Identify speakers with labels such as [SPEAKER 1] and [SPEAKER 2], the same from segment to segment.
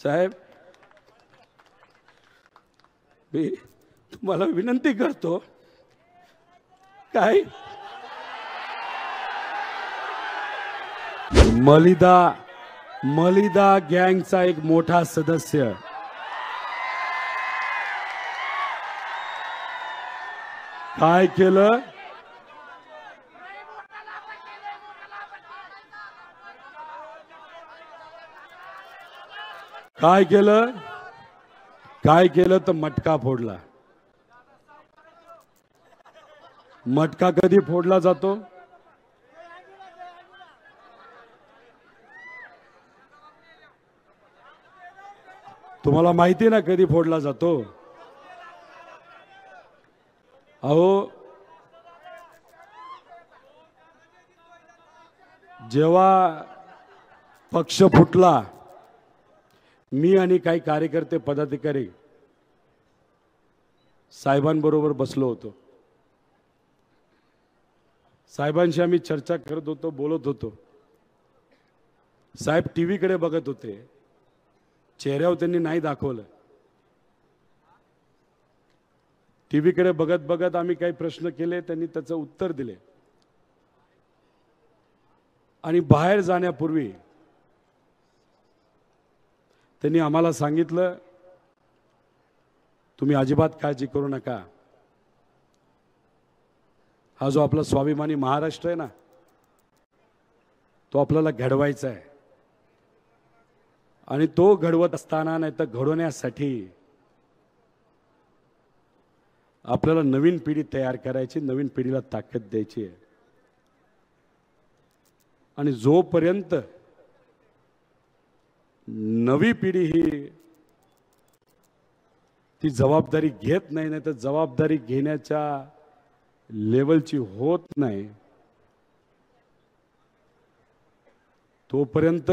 [SPEAKER 1] साहेब, मी तुम्हाला विनंती करतो, काय मलिदा गँगचा एक मोठा सदस्य काय केलं? काय केलं तर मटका फोडला. मटका कधी फोडला जातो? तुम्हाला माहिती ना कधी फोडला जातो? अहो, जेव्हा पक्ष फुटला, मी आणि काही कार्यकर्ते पदाधिकारी साहेबांबरोबर बसलो होतो. साहेबांशी आम्ही चर्चा करत होतो, बोलत होतो. साहेब टीव्ही कडे बघत होते, चेहऱ्यावर त्यांनी नाही दाखवलं. टीव्ही कडे बघत बघत आम्ही काही प्रश्न केले, त्यांनी त्याचं उत्तर दिले. आणि बाहेर जाण्यापूर्वी त्यांनी आम्हाला सांगितलं, तुम्ही अजिबात काळजी करू नका. हा जो आपला स्वाभिमानी महाराष्ट्र आहे ना, तो आपल्याला घडवायचा आहे. आणि तो घडवत असताना नाही तर घडवण्यासाठी आपल्याला नवीन पिढी तयार करायची, नवीन पिढीला ताकद द्यायची आहे. आणि जोपर्यंत नवी पिढी ही ती जबाबदारी घेत नाही, नाही तर जबाबदारी घेण्याच्या लेवलची होत नाही, तोपर्यंत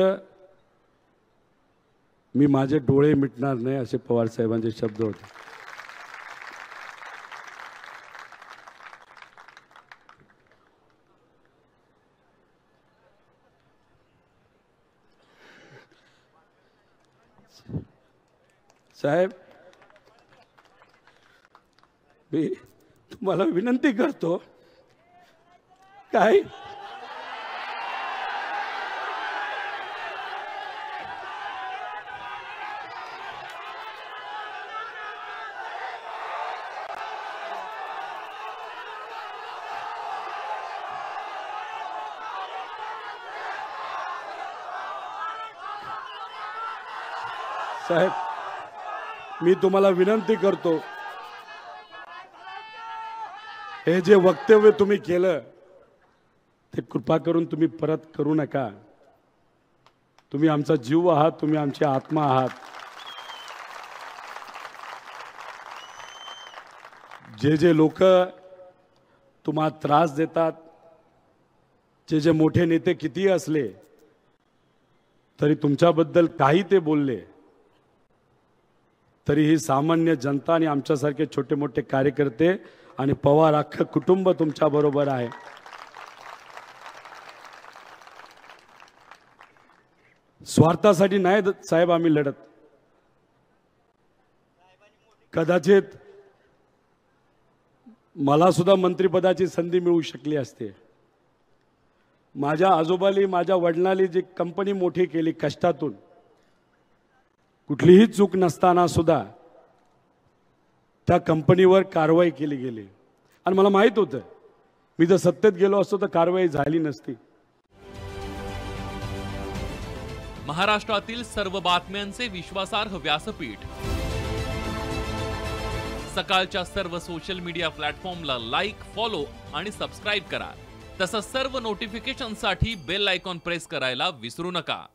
[SPEAKER 1] मी माझे डोळे मिटणार नाही, असे पवार साहेबांचे शब्द होते. साहेब, मी तुम्हाला विनंती करतो, काय साहेब, मी तुम्हाला विनंती करतो, हे जे वक्तव्य तुम्ही केलं ते कृपा करून तुम्ही परत करू नका. तुम्ही आमचा जीव आहात, तुम्ही आमची आत्मा आहात. जे लोक तुम्हाला त्रास देतात, जे मोठे नेते किती असले तरी तुमच्याबद्दल काही ते बोलले तरी ही सामान्य जनता आणि आमच्यासारखे छोटे मोठे कार्यकर्ते आणि पवार अख्खं कुटुंब तुमच्या बरोबर आहे. स्वार्थासाठी नाही साहेब आम्ही लढत. कदाचित मला सुद्धा मंत्रिपदाची संधी मिळू शकली असते. माझ्या आजोबाली, माझ्या वडिलांनी जी कंपनी मोठी केली कष्टातून, कुठलीही चूक नसताना सुद्धा त्या कंपनीवर कारवाई केली गेली. आणि मला माहित होतं, मी जर सत्तेत गेलो असतो तर कारवाई झाली नसती.
[SPEAKER 2] महाराष्ट्रातील सर्व बातम्यांचे विश्वासार्ह व्यासपीठ, सकाळच्या सर्व सोशल मीडिया प्लॅटफॉर्मला लाईक, फॉलो आणि सबस्क्राईब करा. तसंच सर्व नोटिफिकेशनसाठी बेल आयकॉन प्रेस करायला विसरू नका.